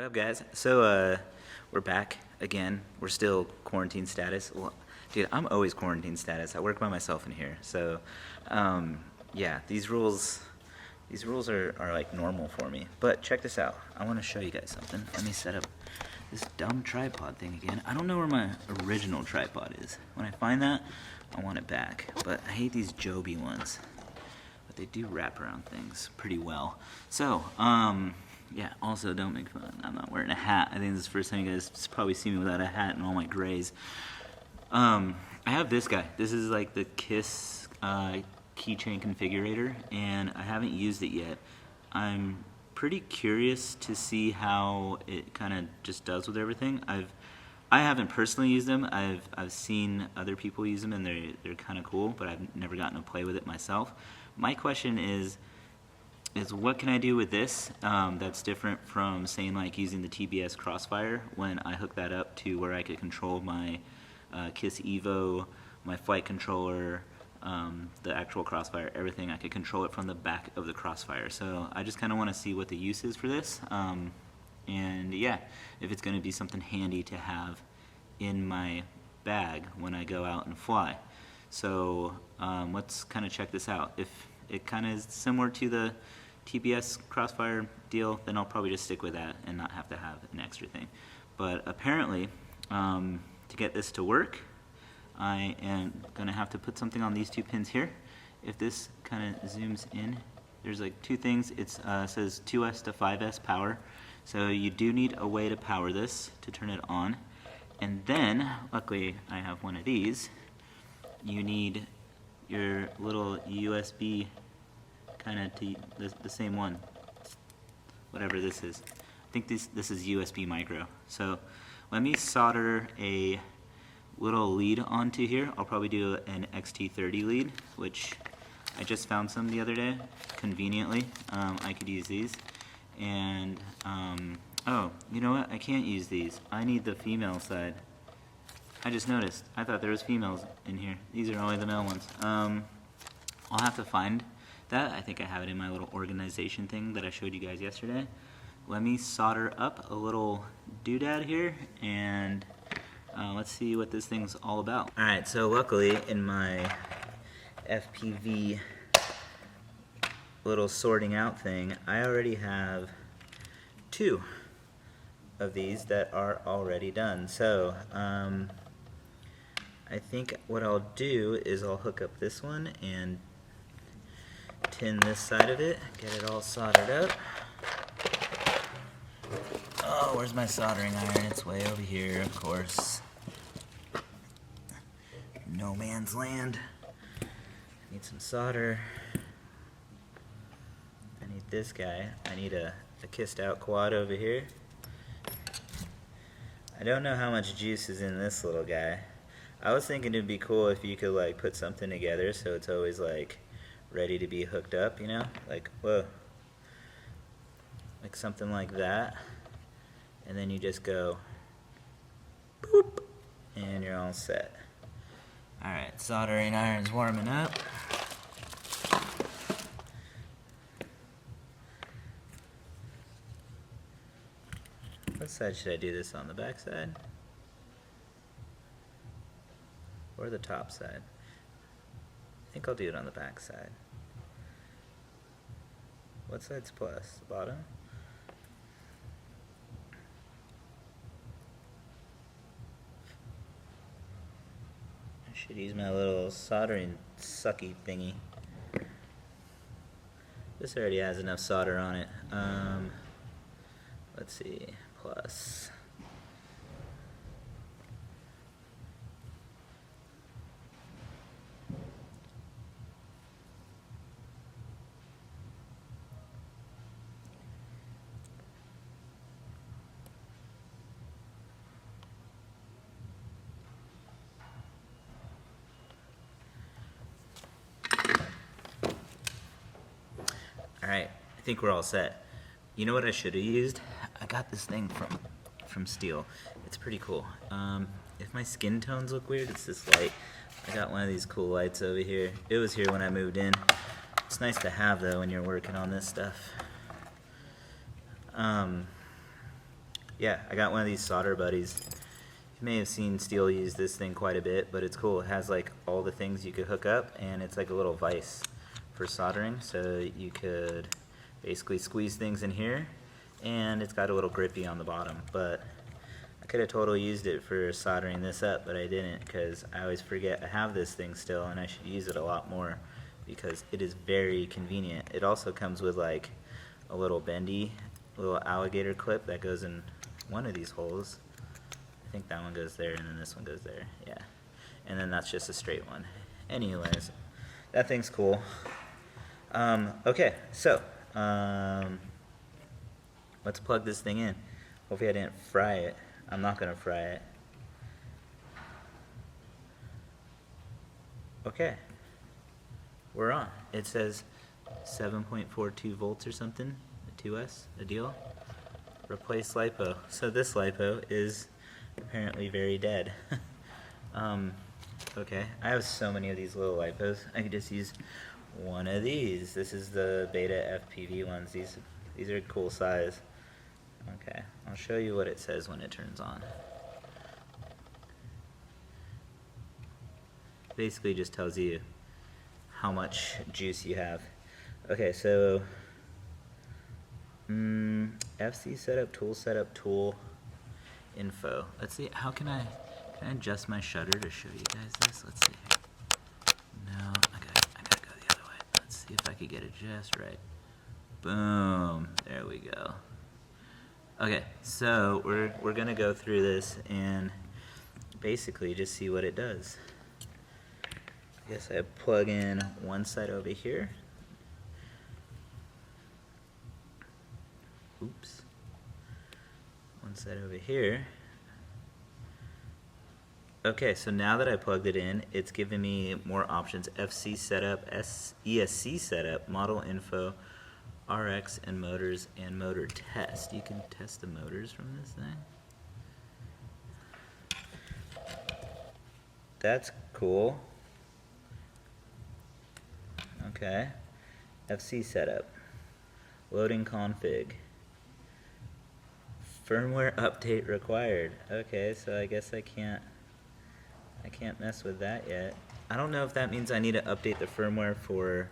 What up, guys? So we're back again. We're still quarantine status. Well, dude, I'm always quarantine status. I work by myself in here. So yeah, these rules are like normal for me. But check this out. I want to show you guys something. Let me set up this dumb tripod thing again. I don't know where my original tripod is. When I find that, I want it back. But I hate these Joby ones. But they do wrap around things pretty well. So, yeah, also don't make fun. I'm not wearing a hat. I think this is the first time you guys probably see me without a hat and all my grays. I have this guy. This is like the KISS keychain configurator, and I haven't used it yet. I'm pretty curious to see how it kind of just does with everything. I haven't personally used them. I've seen other people use them, and they're kind of cool, but I've never gotten to play with it myself. My question is what can I do with this that's different from, saying, like using the TBS Crossfire when I hook that up to where I could control my KISS Evo, my flight controller, the actual Crossfire, everything. I could control it from the back of the Crossfire. So I just kind of want to see what the use is for this, and yeah, if it's going to be something handy to have in my bag when I go out and fly. So let's kind of check this out. If it kind of is similar to the TBS Crossfire deal, then I'll probably just stick with that and not have to have an extra thing. But apparently, to get this to work, I am going to have to put something on these two pins here. If this kind of zooms in, there's like two things. It says 2S to 5S power. So you do need a way to power this to turn it on. And then, luckily, I have one of these. You need your little USB, kind of to the same one, whatever this is. I think this is USB micro. So let me solder a little lead onto here. I'll probably do an XT30 lead, which I just found some the other day, conveniently. I could use these. And, oh, you know what? I can't use these. I need the female side. I just noticed. I thought there was females in here. These are only the male ones. I'll have to find that. I think I have it in my little organization thing that I showed you guys yesterday. Let me solder up a little doodad here, and let's see what this thing's all about. Alright, so luckily in my FPV little sorting out thing, I already have two of these that are already done. So I think what I'll do is I'll hook up this one and tin this side of it, get it all soldered up. Oh, where's my soldering iron? It's way over here, of course. No man's land. Need some solder. I need this guy. I need a kissed out quad over here. I don't know how much juice is in this little guy. I was thinking it'd be cool if you could like put something together so it's always like ready to be hooked up, you know? Like, whoa. Like something like that. And then you just go boop, and you're all set. Alright, soldering iron's warming up. What side should I do this on? The back side? Or the top side? I think I'll do it on the back side. What side's plus? The bottom? I should use my little soldering sucky thingy. This already has enough solder on it. Let's see, plus. Alright, I think we're all set. You know what I should have used? I got this thing from Steel. It's pretty cool. If my skin tones look weird, it's this light. I got one of these cool lights over here. It was here when I moved in. It's nice to have though when you're working on this stuff. yeah, I got one of these solder buddies. You may have seen Steel use this thing quite a bit, but it's cool. It has like all the things you could hook up, and it's like a little vise for soldering, so you could basically squeeze things in here, and it's got a little grippy on the bottom. But I could have totally used it for soldering this up, but I didn't, because I always forget I have this thing still, and I should use it a lot more because it is very convenient. It also comes with like a little bendy little alligator clip that goes in one of these holes. I think that one goes there, and then this one goes there. Yeah, and then that's just a straight one. Anyways, that thing's cool. Okay, so let's plug this thing in. Hopefully I didn't fry it. I'm not gonna fry it. Okay, we're on. It says 7.42 volts or something, a 2S, a deal. Replace LiPo. So this LiPo is apparently very dead. Okay, I have so many of these little LiPos. I could just use one of these. This is the beta FPV ones. These are cool size. Okay, I'll show you what it says when it turns on. Basically just tells you how much juice you have. Okay, so FC setup, tool info. Let's see, can I adjust my shutter to show you guys this? Let's see. No, I gotta go the other way. Let's see if I could get it just right. Boom, there we go. Okay, so we're gonna go through this and basically just see what it does. I guess I plug in one side over here. Oops. One side over here. Okay, so now that I plugged it in, it's giving me more options. FC setup, ESC setup, model info, RX and motors, and motor test. You can test the motors from this thing. That's cool. Okay. FC setup. Loading config. Firmware update required. Okay, so I guess I can't mess with that yet. I don't know if that means I need to update the firmware for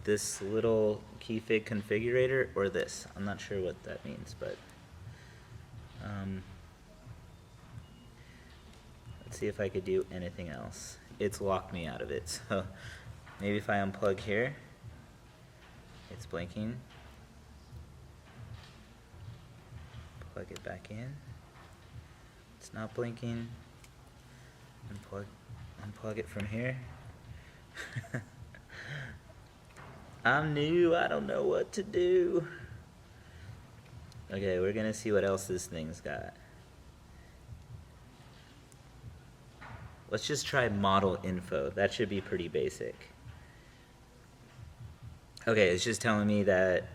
this little keyfig configurator or this. I'm not sure what that means, but let's see if I could do anything else. It's locked me out of it, so maybe if I unplug here, it's blinking. Plug it back in. It's not blinking. Unplug it from here. I'm new, I don't know what to do. Okay, we're gonna see what else this thing's got. Let's just try model info. That should be pretty basic. Okay, it's just telling me that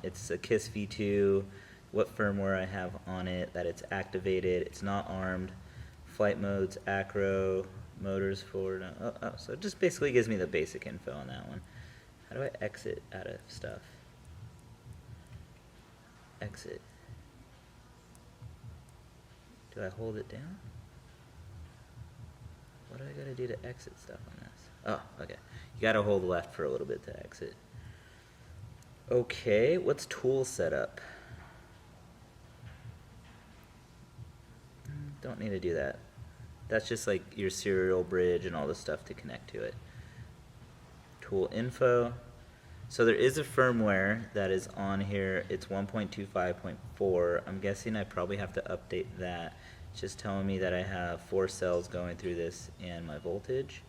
it's a KISS V2, what firmware I have on it, that it's activated, it's not armed, flight modes, acro, motors forward. So it just basically gives me the basic info on that one. How do I exit out of stuff? Exit. Do I hold it down? What do I gotta do to exit stuff on this? Oh, okay. You gotta hold left for a little bit to exit. Okay, what's tool setup? Don't need to do that. That's just like your serial bridge and all the stuff to connect to it. Tool info. So there is a firmware that is on here. It's 1.25.4. I'm guessing I probably have to update that. It's just telling me that I have 4 cells going through this and my voltage.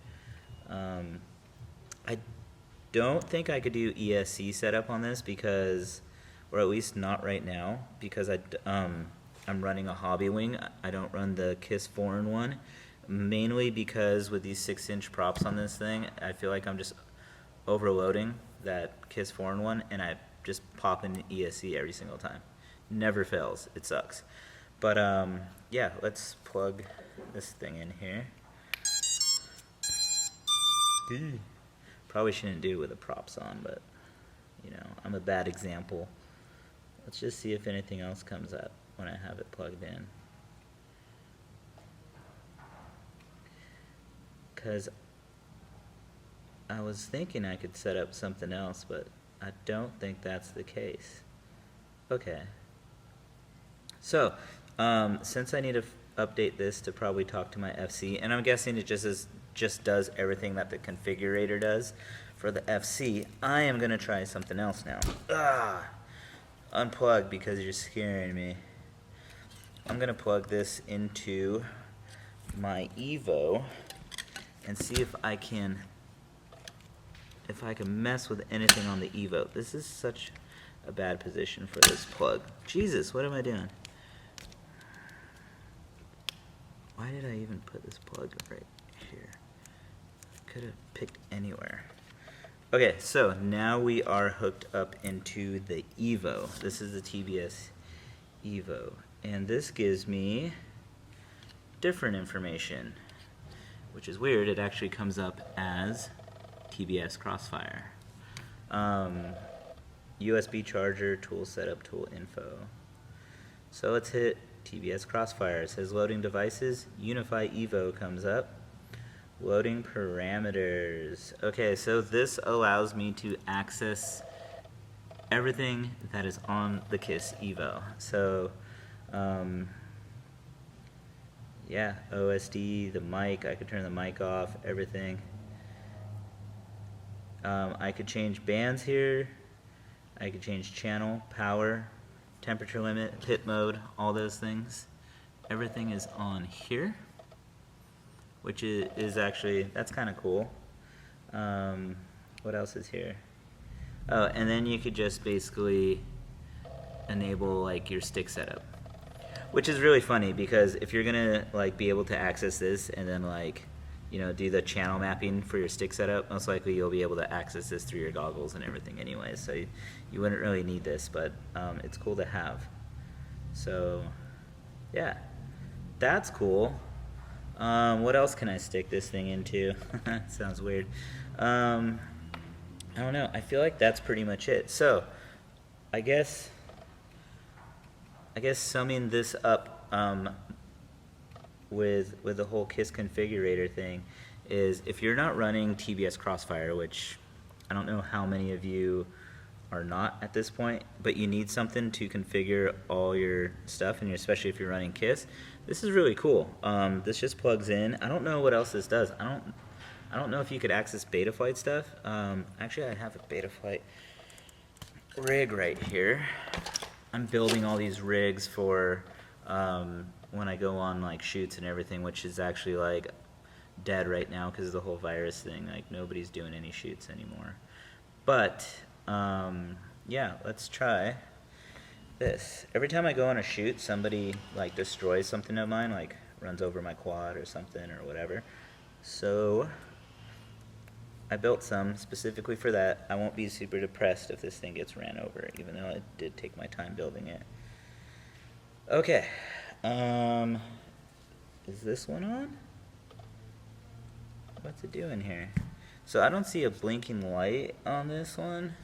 I don't think I could do ESC setup on this because, or at least not right now, because I'm running a hobby wing. I don't run the KISS foreign one, mainly because with these 6-inch props on this thing, I feel like I'm just overloading that KISS foreign one, and I just pop in ESC every single time. Never fails. It sucks. But yeah, let's plug this thing in here. Probably shouldn't do it with the props on, but you know, I'm a bad example. Let's just see if anything else comes up. when I have it plugged in. Because I was thinking I could set up something else, but I don't think that's the case. Okay. So, since I need to update this to probably talk to my FC, and I'm guessing it just does everything that the configurator does for the FC, I am going to try something else now. Unplug because you're scaring me. I'm going to plug this into my Evo and see if I can mess with anything on the Evo. This is such a bad position for this plug. Jesus, what am I doing? Why did I even put this plug right here? Could have picked anywhere. Okay, so now we are hooked up into the Evo. This is the TBS Evo. And this gives me different information, which is weird. It actually comes up as TBS Crossfire. USB charger, tool setup, tool info. So let's hit TBS Crossfire. It says loading devices. Unify Evo comes up. Loading parameters. Okay, so this allows me to access everything that is on the KISS Evo. So, yeah, OSD, the mic, I could turn the mic off, everything. I could change bands here. I could change channel, power, temperature limit, pit mode, all those things. Everything is on here, which is actually, that's kind of cool. What else is here? Oh, and then you could just basically enable like your stick setup, which is really funny because if you're gonna like be able to access this and then like, you know, do the channel mapping for your stick setup, most likely you'll be able to access this through your goggles and everything anyway, so you wouldn't really need this, but it's cool to have. So yeah, that's cool. What else can I stick this thing into? Sounds weird. I don't know. I feel like that's pretty much it. So I guess summing this up with the whole KISS configurator thing is if you're not running TBS Crossfire, which I don't know how many of you are not at this point, but you need something to configure all your stuff, and especially if you're running KISS, this is really cool. This just plugs in. I don't know what else this does. I don't know if you could access Betaflight stuff. Actually, I have a Betaflight rig right here. I'm building all these rigs for when I go on like shoots and everything, which is actually like dead right now because of the whole virus thing. Like nobody's doing any shoots anymore. But yeah, let's try this. Every time I go on a shoot, somebody like destroys something of mine, like runs over my quad or something or whatever. So I built some specifically for that. I won't be super depressed if this thing gets ran over, even though it did take my time building it. Okay. Is this one on? What's it doing here? So I don't see a blinking light on this one.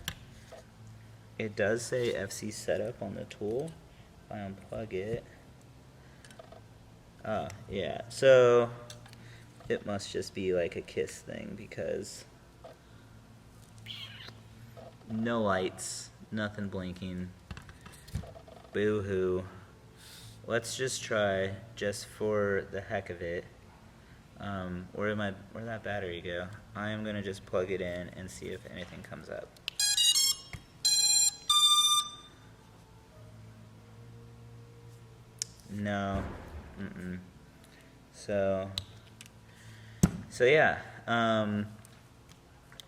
It does say FC setup on the tool. If I unplug it. Oh, yeah. So it must just be like a KISS thing because no lights, nothing blinking. Boo-hoo. Let's just try, just for the heck of it. Where'd that battery go? I am gonna just plug it in and see if anything comes up. No. So yeah.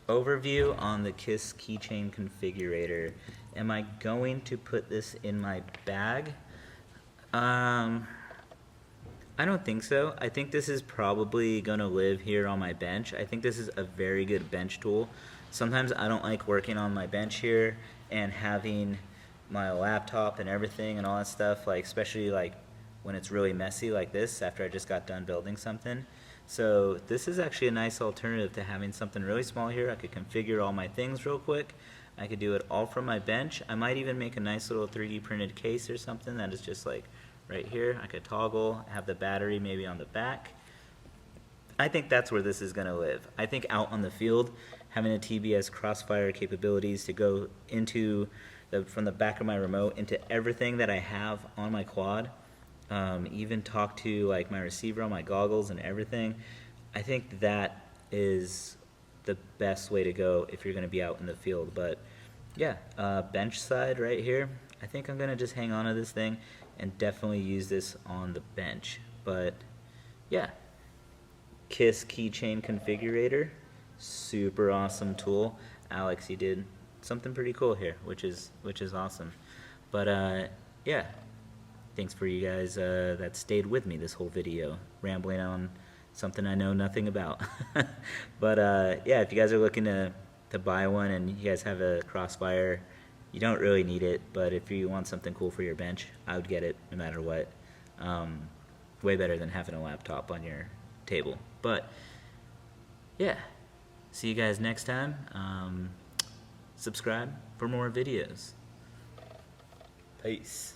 Overview on the KISS keychain configurator. Am I going to put this in my bag? I don't think so. I think this is probably going to live here on my bench. I think this is a very good bench tool. Sometimes I don't like working on my bench here and having my laptop and everything and all that stuff, like especially like when it's really messy like this after I just got done building something. So this is actually a nice alternative to having something really small here. I could configure all my things real quick. I could do it all from my bench. I might even make a nice little 3D printed case or something that is just like right here. I could toggle, have the battery maybe on the back. I think that's where this is going to live. I think out on the field, having a TBS crossfire capabilities to go into from the back of my remote into everything that I have on my quad, even talk to like my receiver on my goggles and everything. I think that is the best way to go if you're going to be out in the field. But yeah, bench side right here, I think I'm going to just hang on to this thing and definitely use this on the bench. But yeah, KISS keychain configurator, super awesome tool. Alex, you did something pretty cool here, which is awesome. But yeah, thanks for you guys that stayed with me this whole video, rambling on something I know nothing about. But yeah, if you guys are looking to buy one and you guys have a crossfire, you don't really need it, but if you want something cool for your bench, I would get it no matter what. Way better than having a laptop on your table. But yeah, see you guys next time. Subscribe for more videos. Peace.